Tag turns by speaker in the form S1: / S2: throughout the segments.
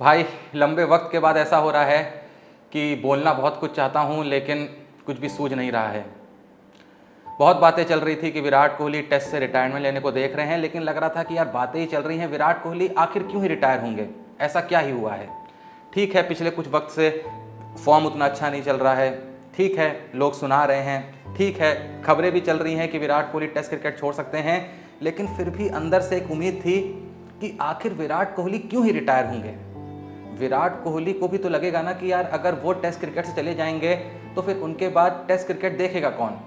S1: भाई लंबे वक्त के बाद ऐसा हो रहा है कि बोलना बहुत कुछ चाहता हूँ लेकिन कुछ भी सूझ नहीं रहा है। बहुत बातें चल रही थी कि विराट कोहली टेस्ट से रिटायरमेंट लेने को देख रहे हैं, लेकिन लग रहा था कि यार बातें ही चल रही हैं, विराट कोहली आखिर क्यों ही रिटायर होंगे, ऐसा क्या ही हुआ है। ठीक है, पिछले कुछ वक्त से फॉर्म उतना अच्छा नहीं चल रहा है, ठीक है, लोग सुना रहे हैं, ठीक है, खबरें भी चल रही हैं कि विराट कोहली टेस्ट क्रिकेट छोड़ सकते हैं, लेकिन फिर भी अंदर से एक उम्मीद थी कि आखिर विराट कोहली क्यों ही रिटायर होंगे। विराट कोहली को भी तो लगेगा ना कि यार अगर वो टेस्ट क्रिकेट से चले जाएंगे तो फिर उनके बाद टेस्ट क्रिकेट देखेगा कौन।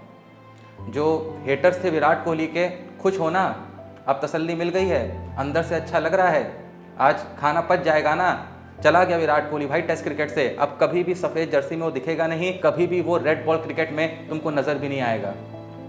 S1: जो हेटर्स थे विराट कोहली के, खुश होना, अब तसल्ली मिल गई है, अंदर से अच्छा लग रहा है, आज खाना पच जाएगा ना। चला गया विराट कोहली भाई टेस्ट क्रिकेट से, अब कभी भी सफ़ेद जर्सी में वो दिखेगा नहीं, कभी भी वो रेड बॉल क्रिकेट में तुमको नज़र भी नहीं आएगा।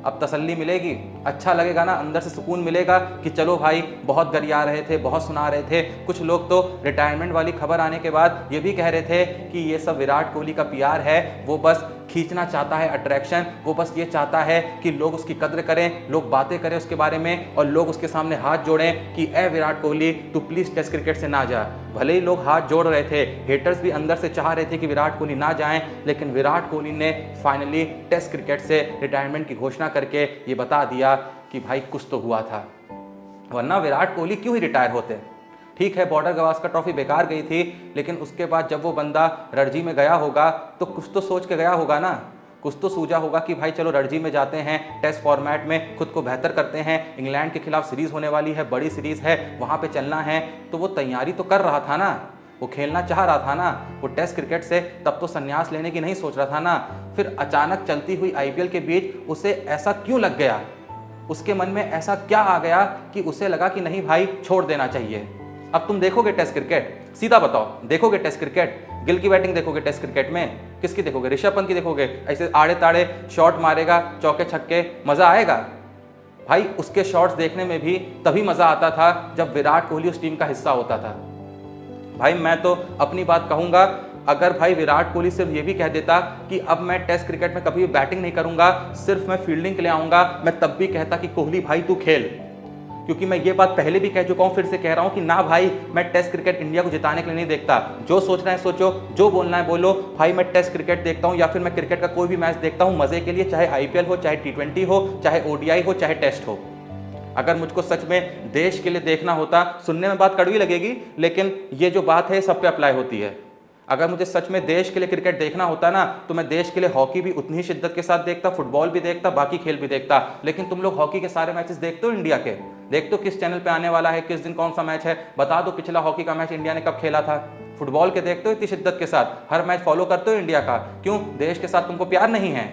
S1: अब तसल्ली मिलेगी, अच्छा लगेगा ना, अंदर से सुकून मिलेगा कि चलो भाई, बहुत गरिया रहे थे, बहुत सुना रहे थे। कुछ लोग तो रिटायरमेंट वाली खबर आने के बाद ये भी कह रहे थे कि ये सब विराट कोहली का पीआर है, वो बस खींचना चाहता है अट्रैक्शन, वो बस ये चाहता है कि लोग उसकी कद्र करें, लोग बातें करें उसके बारे में और लोग उसके सामने हाथ जोड़ें कि ए विराट कोहली तू प्लीज़ टेस्ट क्रिकेट से ना जा। भले ही लोग हाथ जोड़ रहे थे, हेटर्स भी अंदर से चाह रहे थे कि विराट कोहली ना जाएं, लेकिन विराट कोहली ने फाइनली टेस्ट क्रिकेट से रिटायरमेंट की घोषणा करके ये बता दिया कि भाई कुछ तो हुआ था, वरना विराट कोहली क्यों ही रिटायर होते। ठीक है, बॉर्डर गवास्कर ट्रॉफी बेकार गई थी, लेकिन उसके बाद जब वो बंदा रणजी में गया होगा तो कुछ तो सोच के गया होगा ना, कुछ तो सूझा होगा कि भाई चलो रणजी में जाते हैं, टेस्ट फॉर्मेट में खुद को बेहतर करते हैं, इंग्लैंड के खिलाफ सीरीज़ होने वाली है, बड़ी सीरीज़ है, वहाँ पे चलना है। तो वो तैयारी तो कर रहा था ना, वो खेलना चाह रहा था ना, वो टेस्ट क्रिकेट से तब तो संन्यास लेने की नहीं सोच रहा था ना। फिर अचानक चलती हुई आईपीएल के बीच उसे ऐसा क्यों लग गया, उसके मन में ऐसा क्या आ गया कि उसे लगा कि नहीं भाई छोड़ देना चाहिए। अब तुम देखोगे टेस्ट क्रिकेट, सीधा बताओ, देखोगे टेस्ट क्रिकेट, गिल की बैटिंग देखोगे टेस्ट क्रिकेट में, किसकी देखोगे, ऋषभ पंत की देखोगे, ऐसे आड़े ताड़े शॉट मारेगा, चौके छक्के, मज़ा आएगा भाई। उसके शॉट्स देखने में भी तभी मज़ा आता था जब विराट कोहली उस टीम का हिस्सा होता था। भाई मैं तो अपनी बात कहूँगा, अगर भाई विराट कोहली सिर्फ ये भी कह देता कि अब मैं टेस्ट क्रिकेट में कभी बैटिंग नहीं करूँगा, सिर्फ मैं फील्डिंग के लिए आऊँगा, मैं तब भी कहता कि कोहली भाई तू खेल। क्योंकि मैं ये बात पहले भी कह चुका हूँ, फिर से कह रहा हूँ कि ना भाई, मैं टेस्ट क्रिकेट इंडिया को जिताने के लिए नहीं देखता, जो सोचना है सोचो, जो बोलना है बोलो भाई। मैं टेस्ट क्रिकेट देखता हूँ या फिर मैं क्रिकेट का कोई भी मैच देखता हूँ मज़े के लिए, चाहे आईपीएल हो, चाहे टी20 हो, चाहे ओडीआई हो, चाहे टेस्ट हो। अगर मुझको सच में देश के लिए देखना होता, सुनने में बात कड़वी लगेगी लेकिन ये जो बात है सब पे अप्लाई होती है। अगर मुझे सच में देश के लिए क्रिकेट देखना होता ना, तो मैं देश के लिए हॉकी भी उतनी ही शिद्दत के साथ देखता, फुटबॉल भी देखता, बाकी खेल भी देखता। लेकिन तुम लोग हॉकी के सारे मैचेस देखते हो इंडिया के, देखते हो किस चैनल पे आने वाला है, किस दिन कौन सा मैच है, बता दो पिछला हॉकी का मैच इंडिया ने कब खेला था। फुटबॉल के देखते हो इतनी शिद्दत के साथ, हर मैच फॉलो करते हो इंडिया का, क्यों? देश के साथ तुमको प्यार नहीं है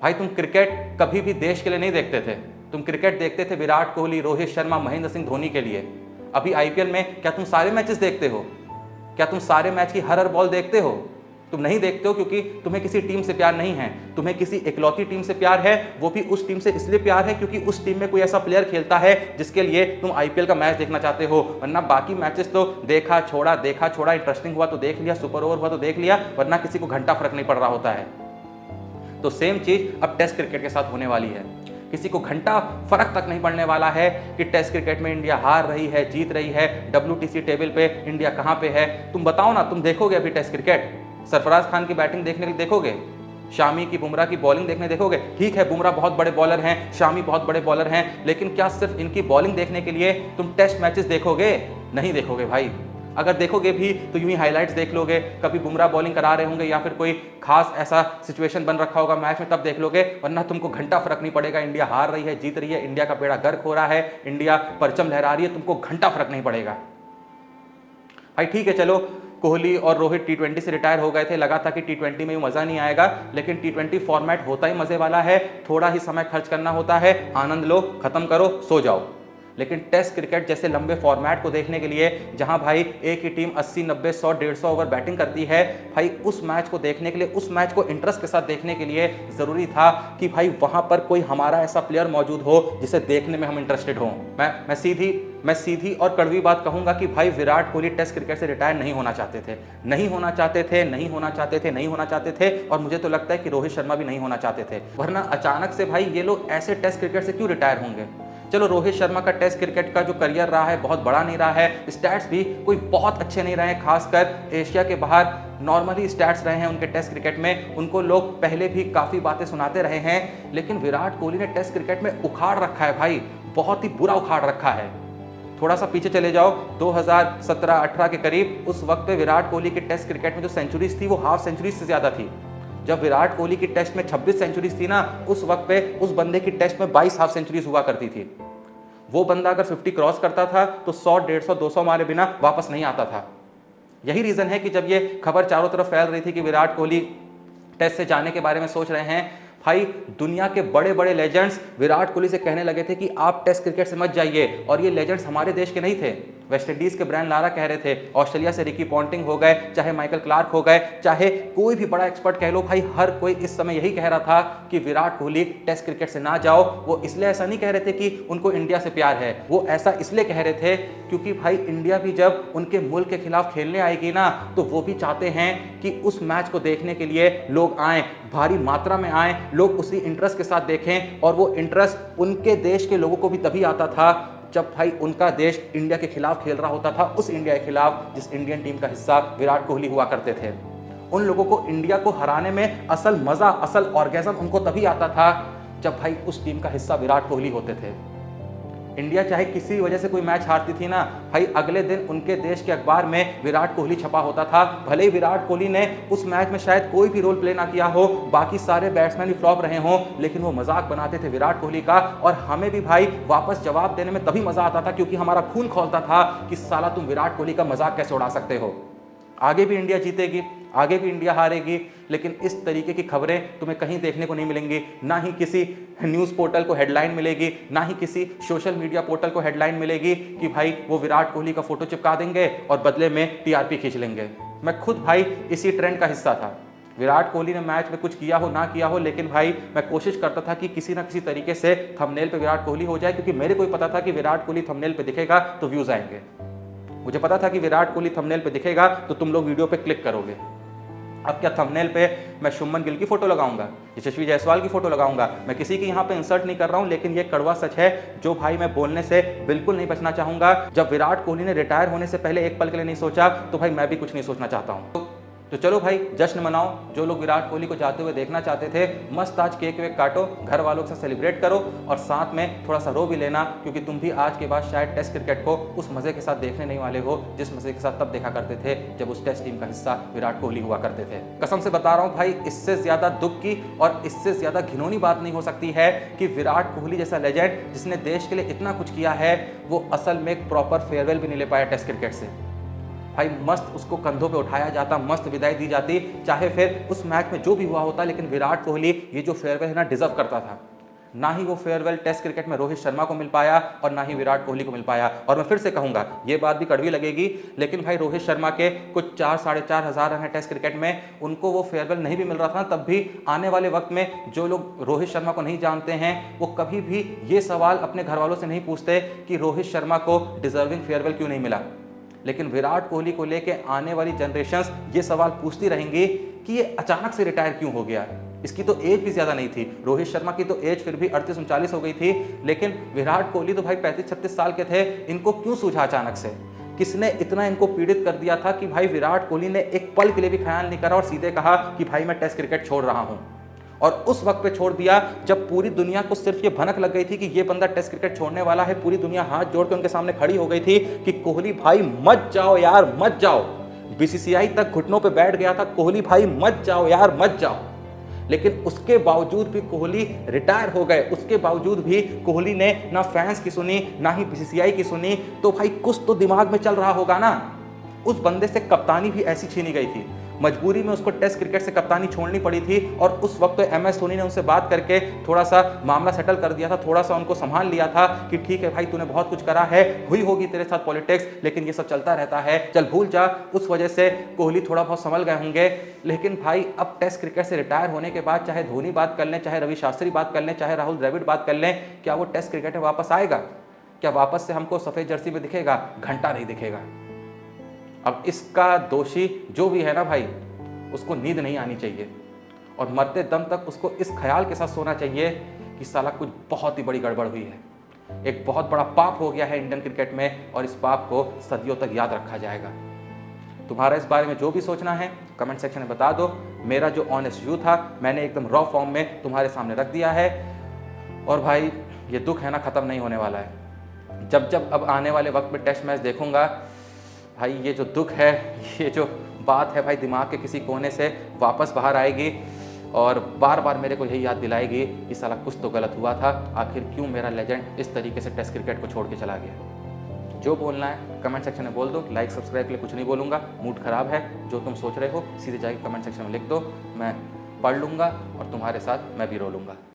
S1: भाई। तुम क्रिकेट कभी भी देश के लिए नहीं देखते थे, तुम क्रिकेट देखते थे विराट कोहली, रोहित शर्मा, महेंद्र सिंह धोनी के लिए। अभी आईपीएल में क्या तुम सारे मैचेस देखते हो? क्या तुम सारे मैच की हर बॉल देखते हो? तुम नहीं देखते हो क्योंकि तुम्हें किसी टीम से प्यार नहीं है, तुम्हें किसी इकलौती टीम से प्यार है, वो भी उस टीम से इसलिए प्यार है क्योंकि उस टीम में कोई ऐसा प्लेयर खेलता है जिसके लिए तुम आईपीएल का मैच देखना चाहते हो। वरना बाकी मैचेस तो देखा छोड़ा, देखा छोड़ा, इंटरेस्टिंग हुआ तो देख लिया, सुपर ओवर हुआ तो देख लिया, वरना किसी को घंटा फर्क नहीं पड़ रहा होता है। तो सेम चीज अब टेस्ट क्रिकेट के साथ होने वाली है। किसी को घंटा फर्क तक नहीं पड़ने वाला है कि टेस्ट क्रिकेट में इंडिया हार रही है, जीत रही है, WTC टेबल पे इंडिया कहां पे है। तुम बताओ ना, तुम देखोगे अभी टेस्ट क्रिकेट? सरफराज खान की बैटिंग देखने के लिए देखोगे? शामी की, बुमराह की बॉलिंग देखने देखोगे? ठीक है, बुमराह बहुत बड़े बॉलर हैं, शामी बहुत बड़े बॉलर हैं, लेकिन क्या सिर्फ इनकी बॉलिंग देखने के लिए तुम टेस्ट मैचेस देखोगे? नहीं देखोगे भाई। अगर देखोगे भी तो यूं ही हाइलाइट्स देख लोगे, कभी बुमराह बॉलिंग करा रहे होंगे या फिर कोई खास ऐसा सिचुएशन बन रखा होगा मैच में, तब देख लोगे, वरना तुमको घंटा फर्क नहीं पड़ेगा। इंडिया हार रही है, जीत रही है, इंडिया का बेड़ा गर्क हो रहा है, इंडिया परचम लहरा रही है, तुमको घंटा फर्क नहीं पड़ेगा भाई। ठीक है, चलो कोहली और रोहित टी20 से रिटायर हो गए थे, लगा था कि टी20 में मज़ा नहीं आएगा, लेकिन टी20 फॉर्मेट होता ही मज़े वाला है, थोड़ा ही समय खर्च करना होता है, आनंद लो, खत्म करो, सो जाओ। लेकिन टेस्ट क्रिकेट जैसे लंबे फॉर्मेट को देखने के लिए, जहां भाई एक ही टीम 80, 90, 100, 150 ओवर बैटिंग करती है, भाई उस मैच को देखने के लिए, उस मैच को इंटरेस्ट के साथ देखने के लिए ज़रूरी था कि भाई वहां पर कोई हमारा ऐसा प्लेयर मौजूद हो जिसे देखने में हम इंटरेस्टेड हों। मैं सीधी और कड़वी बात कहूंगा कि भाई विराट कोहली टेस्ट क्रिकेट से रिटायर नहीं होना चाहते थे, नहीं होना चाहते थे, नहीं होना चाहते थे, नहीं होना चाहते थे, और मुझे तो लगता है कि रोहित शर्मा भी नहीं होना चाहते थे। वरना अचानक से भाई ये लोग ऐसे टेस्ट क्रिकेट से क्यों रिटायर होंगे? चलो रोहित शर्मा का टेस्ट क्रिकेट का जो करियर रहा है बहुत बड़ा नहीं रहा है, स्टैट्स भी कोई बहुत अच्छे नहीं रहे हैं, खासकर एशिया के बाहर नॉर्मली स्टैट्स रहे हैं उनके टेस्ट क्रिकेट में, उनको लोग पहले भी काफ़ी बातें सुनाते रहे हैं। लेकिन विराट कोहली ने टेस्ट क्रिकेट में उखाड़ रखा है भाई, बहुत ही बुरा उखाड़ रखा है। थोड़ा सा पीछे चले जाओ 2017-18 के करीब, उस वक्त पे विराट कोहली के टेस्ट क्रिकेट में जो सेंचुरीज थी वो हाफ सेंचुरीज से ज़्यादा थी। जब विराट कोहली की टेस्ट में 26 सेंचुरीज थी ना, उस वक्त पे उस बंदे की टेस्ट में 22 हाफ सेंचुरीज हुआ करती थी। वो बंदा अगर 50 क्रॉस करता था तो 100, 150, 200 मारे बिना वापस नहीं आता था। यही रीज़न है कि जब ये खबर चारों तरफ फैल रही थी कि विराट कोहली टेस्ट से जाने के बारे में सोच रहे हैं, भाई दुनिया के बड़े बड़े लेजेंड्स विराट कोहली से कहने लगे थे कि आप टेस्ट क्रिकेट से मत जाइए। और ये लेजेंड्स हमारे देश के नहीं थे, वेस्ट इंडीज़ के ब्रायन लारा कह रहे थे, ऑस्ट्रेलिया से रिकी पॉन्टिंग हो गए, चाहे माइकल क्लार्क हो गए, चाहे कोई भी बड़ा एक्सपर्ट कह लो, भाई हर कोई इस समय यही कह रहा था कि विराट कोहली टेस्ट क्रिकेट से ना जाओ। वो इसलिए ऐसा नहीं कह रहे थे कि उनको इंडिया से प्यार है, वो ऐसा इसलिए कह रहे थे क्योंकि भाई इंडिया भी जब उनके मुल्क के खिलाफ खेलने आएगी ना, तो वो भी चाहते हैं कि उस मैच को देखने के लिए लोग आएँ, भारी मात्रा में आएँ, लोग उसी इंटरेस्ट के साथ देखें। और वो इंटरेस्ट उनके देश के लोगों को भी तभी आता था जब भाई उनका देश इंडिया के खिलाफ खेल रहा होता था, उस इंडिया के खिलाफ जिस इंडियन टीम का हिस्सा विराट कोहली हुआ करते थे। उन लोगों को इंडिया को हराने में असल मजा, असल ऑर्गेजम उनको तभी आता था जब भाई उस टीम का हिस्सा विराट कोहली होते थे। इंडिया चाहे किसी वजह से कोई मैच हारती थी ना, भाई अगले दिन उनके देश के अखबार में विराट कोहली छपा होता था। भले ही विराट कोहली ने उस मैच में शायद कोई भी रोल प्ले ना किया हो, बाकी सारे बैट्समैन भी फ्लॉप रहे हों, लेकिन वो मजाक बनाते थे विराट कोहली का। और हमें भी भाई वापस जवाब देने में तभी मजा आता था क्योंकि हमारा खून खौलता था कि साला तुम विराट कोहली का मजाक कैसे उड़ा सकते हो। आगे भी इंडिया जीतेगी, आगे भी इंडिया हारेगी, लेकिन इस तरीके की खबरें तुम्हें कहीं देखने को नहीं मिलेंगी। ना ही किसी न्यूज़ पोर्टल को हेडलाइन मिलेगी, ना ही किसी सोशल मीडिया पोर्टल को हेडलाइन मिलेगी कि भाई वो विराट कोहली का फोटो चिपका देंगे और बदले में टीआरपी खींच लेंगे। मैं खुद भाई इसी ट्रेंड का हिस्सा था। विराट कोहली ने मैच में कुछ किया हो ना किया हो, लेकिन भाई मैं कोशिश करता था कि किसी ना किसी तरीके से थंबनेल पे विराट कोहली हो जाए, क्योंकि मेरे को पता था कि विराट कोहली थंबनेल पे दिखेगा तो व्यूज़ आएंगे। मुझे पता था कि विराट कोहली थंबनेल पे दिखेगा तो तुम लोग वीडियो पे क्लिक करोगे। अब क्या थंबनेल पे मैं शुभमन गिल की फोटो लगाऊंगा, यशस्वी जायसवाल की फोटो लगाऊंगा? मैं किसी की यहाँ पे इंसल्ट नहीं कर रहा हूँ, लेकिन ये कड़वा सच है जो भाई मैं बोलने से बिल्कुल नहीं बचना चाहूंगा। जब विराट कोहली ने रिटायर होने से पहले एक पल के लिए नहीं सोचा, तो भाई मैं भी कुछ नहीं सोचना चाहता हूँ। तो चलो भाई जश्न मनाओ, जो लोग विराट कोहली को जाते हुए देखना चाहते थे, मस्त आज केक वेक काटो, घर वालों के साथ सेलिब्रेट करो और साथ में थोड़ा सा रो भी लेना, क्योंकि तुम भी आज के बाद शायद टेस्ट क्रिकेट को उस मजे के साथ देखने नहीं वाले हो जिस मजे के साथ तब देखा करते थे जब उस टेस्ट टीम का हिस्सा विराट कोहली हुआ करते थे। कसम से बता रहा हूँ भाई, इससे ज्यादा दुख की और इससे ज्यादा घिनौनी बात नहीं हो सकती है कि विराट कोहली जैसा लेजेंड जिसने देश के लिए इतना कुछ किया है, वो असल में एक प्रॉपर फेयरवेल भी नहीं ले पाया टेस्ट क्रिकेट से। भाई मस्त उसको कंधों पे उठाया जाता, मस्त विदाई दी जाती, चाहे फिर उस मैच में जो भी हुआ होता, लेकिन विराट कोहली ये जो फेयरवेल है ना डिजर्व करता था। ना ही वो फेयरवेल टेस्ट क्रिकेट में रोहित शर्मा को मिल पाया और ना ही विराट कोहली को मिल पाया। और मैं फिर से कहूंगा, ये बात भी कड़वी लगेगी, लेकिन भाई रोहित शर्मा के कुछ 4-4.5 हज़ार रन है टेस्ट क्रिकेट में, उनको वो फेयरवेल नहीं भी मिल रहा था। तब भी आने वाले वक्त में जो लोग रोहित शर्मा को नहीं जानते हैं, वो कभी भी ये सवाल अपने घर वालों से नहीं पूछते कि रोहित शर्मा को डिजर्विंग फेयरवेल क्यों नहीं मिला। लेकिन विराट कोहली को लेके आने वाली जनरेशंस ये सवाल पूछती रहेंगी कि ये अचानक से रिटायर क्यों हो गया। इसकी तो एज भी ज़्यादा नहीं थी, रोहित शर्मा की तो एज फिर भी 38-39 हो गई थी, लेकिन विराट कोहली तो भाई 35-36 साल के थे। इनको क्यों सूझा अचानक से? किसने इतना इनको पीड़ित कर दिया था कि भाई विराट कोहली ने एक पल के लिए भी ख्याल नहीं करा और सीधे कहा कि भाई मैं टेस्ट क्रिकेट छोड़ रहा हूँ। और उस वक्त पे छोड़ दिया जब पूरी दुनिया को सिर्फ ये भनक लग गई थी कि ये बंदा टेस्ट क्रिकेट छोड़ने वाला है। पूरी दुनिया हाथ जोड़ के उनके सामने खड़ी हो गई थी कि कोहली भाई मत जाओ यार, मत जाओ। बीसीसीआई तक घुटनों पे बैठ गया था, कोहली भाई मत जाओ यार, मत जाओ। लेकिन उसके बावजूद भी कोहली रिटायर हो गए, उसके बावजूद भी कोहली ने ना फैंस की सुनी ना ही बीसीसीआई की सुनी। तो भाई कुछ तो दिमाग में चल रहा होगा ना। उस बंदे से कप्तानी भी ऐसी छीनी गई थी, मजबूरी में उसको टेस्ट क्रिकेट से कप्तानी छोड़नी पड़ी थी। और उस वक्त तो एमएस धोनी ने उनसे बात करके थोड़ा सा मामला सेटल कर दिया था, थोड़ा सा उनको संभाल लिया था कि ठीक है भाई तूने बहुत कुछ करा है, हुई होगी तेरे साथ पॉलिटिक्स, लेकिन ये सब चलता रहता है, चल भूल जा। उस वजह से कोहली थोड़ा बहुत संभल गए होंगे। लेकिन भाई अब टेस्ट क्रिकेट से रिटायर होने के बाद चाहे धोनी बात कर लें, चाहे रवि शास्त्री बात कर लें, चाहे राहुल द्रविड़ बात कर लें, क्या वो टेस्ट क्रिकेट में वापस आएगा? क्या वापस से हमको सफ़ेद जर्सी में दिखेगा? घंटा नहीं दिखेगा। अब इसका दोषी जो भी है ना भाई, उसको नींद नहीं आनी चाहिए और मरते दम तक उसको इस ख्याल के साथ सोना चाहिए कि साला कुछ बहुत ही बड़ी गड़बड़ हुई है, एक बहुत बड़ा पाप हो गया है इंडियन क्रिकेट में और इस पाप को सदियों तक याद रखा जाएगा। तुम्हारा इस बारे में जो भी सोचना है कमेंट सेक्शन में बता दो। मेरा जो ऑनेस्ट व्यू था मैंने एकदम रॉ फॉर्म में तुम्हारे सामने रख दिया है। और भाई ये दुख है ना, ख़त्म नहीं होने वाला है। जब जब अब आने वाले वक्त में टेस्ट मैच देखूंगा भाई, ये जो दुख है, ये जो बात है भाई, दिमाग के किसी कोने से वापस बाहर आएगी और बार बार मेरे को यही याद दिलाएगी कि साला कुछ तो गलत हुआ था। आखिर क्यों मेरा लेजेंड इस तरीके से टेस्ट क्रिकेट को छोड़ के चला गया। जो बोलना है कमेंट सेक्शन में बोल दो। लाइक सब्सक्राइब के लिए कुछ नहीं बोलूँगा, मूड ख़राब है। जो तुम सोच रहे हो सीधे जाके कमेंट सेक्शन में लिख दो, मैं पढ़ लूँगा और तुम्हारे साथ मैं भी रो लूँगा।